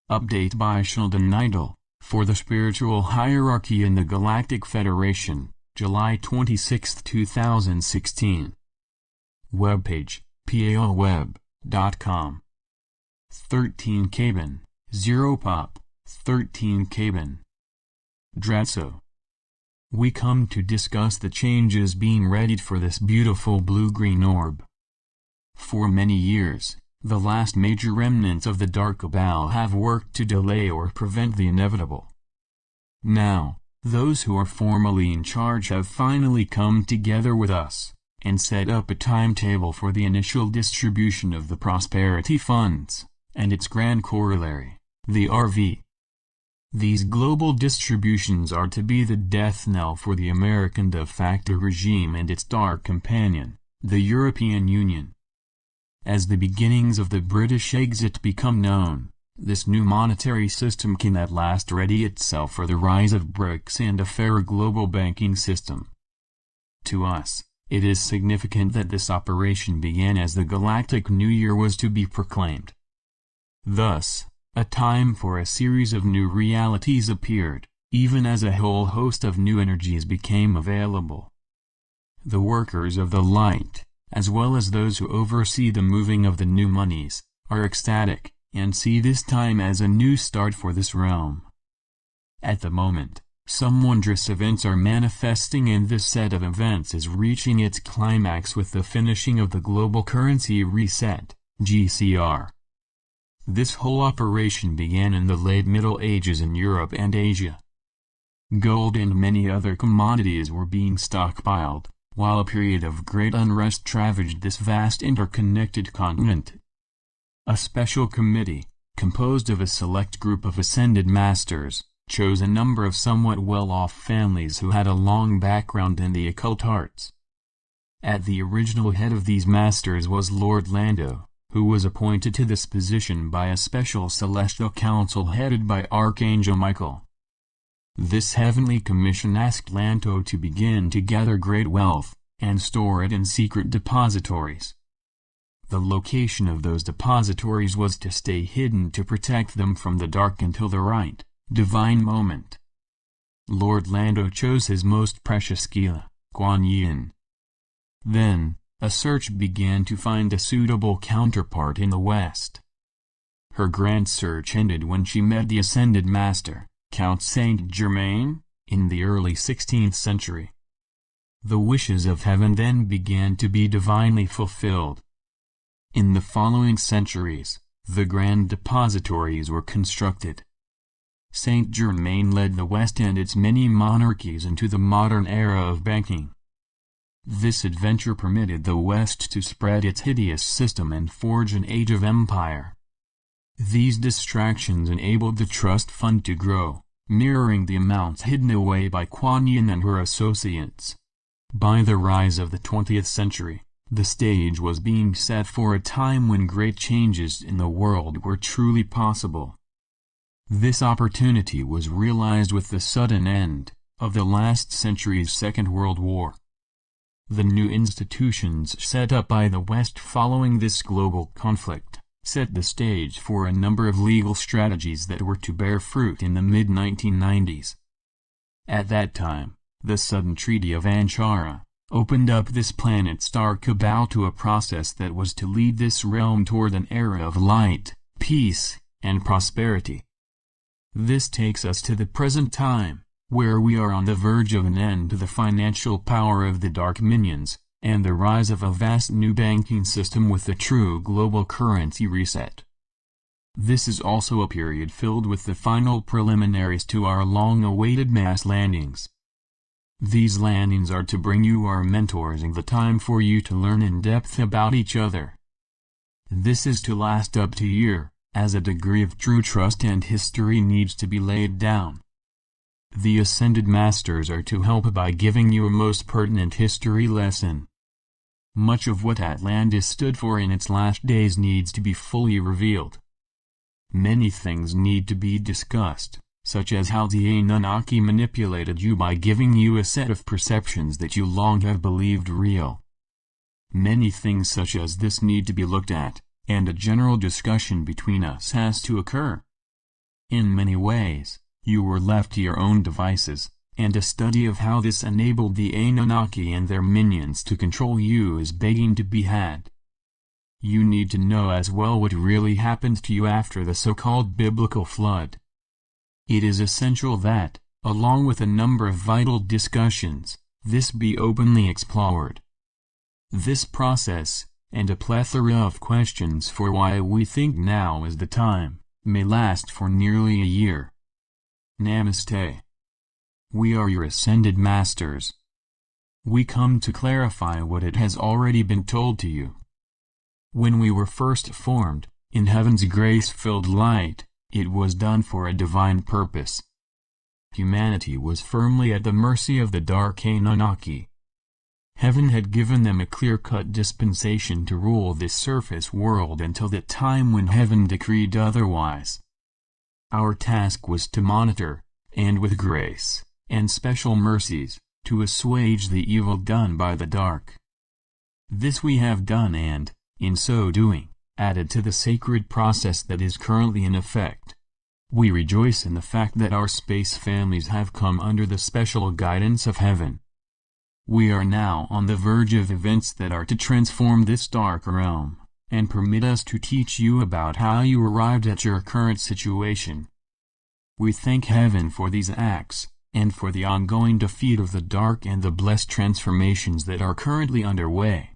Update by Sheldan Nidle, for the Spiritual Hierarchy in the Galactic Federation, July 26, 2016. Webpage, palweb.com. 13 Caban, 0 pop, 13 Caban. Dratzo. We come to discuss the changes being readied for this beautiful blue-green orb. For many years, the last major remnants of the Dark Cabal have worked to delay or prevent the inevitable. Now, those who are formally in charge have finally come together with us, and set up a timetable for the initial distribution of the Prosperity Funds, and its grand corollary, the RV. These global distributions are to be the death knell for the American de facto regime and its dark companion, the European Union. As the beginnings of the British exit become known, this new monetary system can at last ready itself for the rise of BRICS and a fairer global banking system. To us, it is significant that this operation began as the Galactic New Year was to be proclaimed. Thus, a time for a series of new realities appeared, even as a whole host of new energies became available. The workers of the light, as well as those who oversee the moving of the new monies, are ecstatic, and see this time as a new start for this realm. At the moment, some wondrous events are manifesting, and this set of events is reaching its climax with the finishing of the global currency reset, GCR. This whole operation began in the late Middle Ages in Europe and Asia. Gold and many other commodities were being stockpiled, while a period of great unrest ravaged this vast interconnected continent. A special committee, composed of a select group of ascended masters, chose a number of somewhat well-off families who had a long background in the occult arts. At the original head of these masters was Lord Lando, who was appointed to this position by a special celestial council headed by Archangel Michael. This heavenly commission asked Lando to begin to gather great wealth, and store it in secret depositories. The location of those depositories was to stay hidden to protect them from the dark until the right, divine moment. Lord Lando chose his most precious Gila, Kuan Yin. Then, a search began to find a suitable counterpart in the West. Her grand search ended when she met the Ascended Master, Count Saint-Germain, in the early 16th century. The wishes of heaven then began to be divinely fulfilled. In the following centuries, the grand depositories were constructed. Saint-Germain led the West and its many monarchies into the modern era of banking. This adventure permitted the West to spread its hideous system and forge an age of empire. These distractions enabled the trust fund to grow, mirroring the amounts hidden away by Kuan Yin and her associates. By the rise of the 20th century, the stage was being set for a time when great changes in the world were truly possible. This opportunity was realized with the sudden end of the last century's Second World War. The new institutions set up by the West following this global conflict set the stage for a number of legal strategies that were to bear fruit in the mid-1990s. At that time, the sudden Treaty of Ankara opened up this planet's dark cabal to a process that was to lead this realm toward an era of light, peace, and prosperity. This takes us to the present time, where we are on the verge of an end to the financial power of the dark minions, and the rise of a vast new banking system with a true global currency reset. This is also a period filled with the final preliminaries to our long-awaited mass landings. These landings are to bring you our mentors and the time for you to learn in depth about each other. This is to last up to a year, as a degree of true trust and history needs to be laid down. The Ascended Masters are to help by giving you a most pertinent history lesson. Much of what Atlantis stood for in its last days needs to be fully revealed. Many things need to be discussed, such as how the Anunnaki manipulated you by giving you a set of perceptions that you long have believed real. Many things such as this need to be looked at, and a general discussion between us has to occur. In many ways, you were left to your own devices, and a study of how this enabled the Anunnaki and their minions to control you is begging to be had. You need to know as well what really happened to you after the so-called biblical flood. It is essential that, along with a number of vital discussions, this be openly explored. This process, and a plethora of questions for why we think now is the time, may last for nearly a year. Namaste. We are your ascended masters. We come to clarify what it has already been told to you. When we were first formed, in heaven's grace-filled light, it was done for a divine purpose. Humanity was firmly at the mercy of the dark Anunnaki. Heaven had given them a clear-cut dispensation to rule this surface world until the time when heaven decreed otherwise. Our task was to monitor, and with grace, and special mercies, to assuage the evil done by the dark. This we have done and, in so doing, added to the sacred process that is currently in effect. We rejoice in the fact that our space families have come under the special guidance of heaven. We are now on the verge of events that are to transform this dark realm, and permit us to teach you about how you arrived at your current situation. We thank heaven for these acts, and for the ongoing defeat of the dark and the blessed transformations that are currently underway.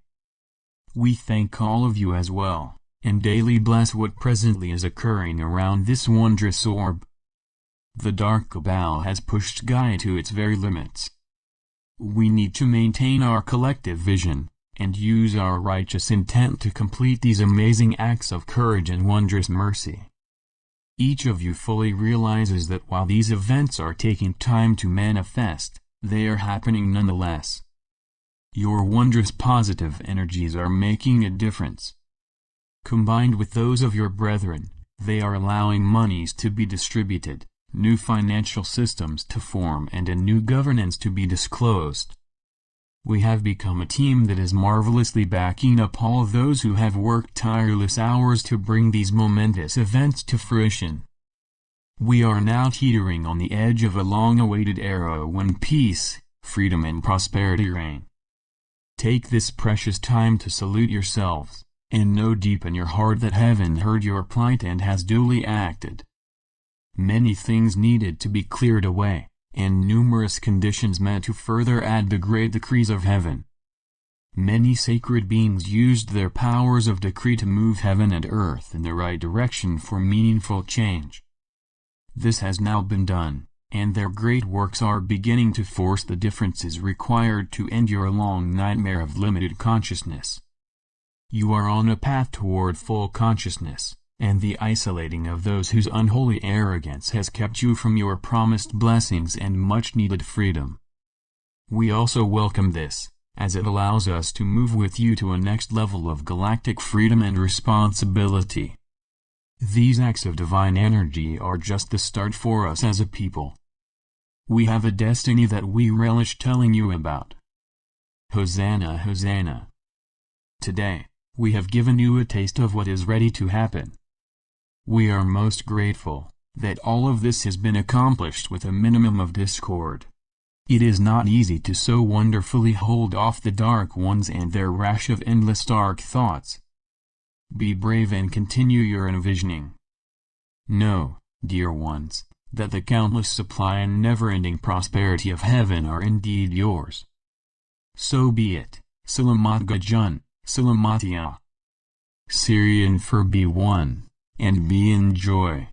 We thank all of you as well, and daily bless what presently is occurring around this wondrous orb. The dark cabal has pushed Gaia to its very limits. We need to maintain our collective vision, and use our righteous intent to complete these amazing acts of courage and wondrous mercy. Each of you fully realizes that while these events are taking time to manifest, they are happening nonetheless. Your wondrous positive energies are making a difference. Combined with those of your brethren, they are allowing monies to be distributed, new financial systems to form, and a new governance to be disclosed. We have become a team that is marvelously backing up all of those who have worked tireless hours to bring these momentous events to fruition. We are now teetering on the edge of a long-awaited era when peace, freedom and prosperity reign. Take this precious time to salute yourselves, and know deep in your heart that heaven heard your plight and has duly acted. Many things needed to be cleared away, and numerous conditions met to further add the great decrees of heaven. Many sacred beings used their powers of decree to move heaven and earth in the right direction for meaningful change. This has now been done, and their great works are beginning to force the differences required to end your long nightmare of limited consciousness. You are on a path toward full consciousness, and the isolating of those whose unholy arrogance has kept you from your promised blessings and much-needed freedom. We also welcome this, as it allows us to move with you to a next level of galactic freedom and responsibility. These acts of divine energy are just the start for us as a people. We have a destiny that we relish telling you about. Hosanna, Hosanna. Today, we have given you a taste of what is ready to happen. We are most grateful that all of this has been accomplished with a minimum of discord. It is not easy to so wonderfully hold off the dark ones and their rash of endless dark thoughts. Be brave and continue your envisioning. Know, dear ones, that the countless supply and never-ending prosperity of heaven are indeed yours. So be it. Salamat Gajun, Salamatia. Syrian for B1. And be in joy.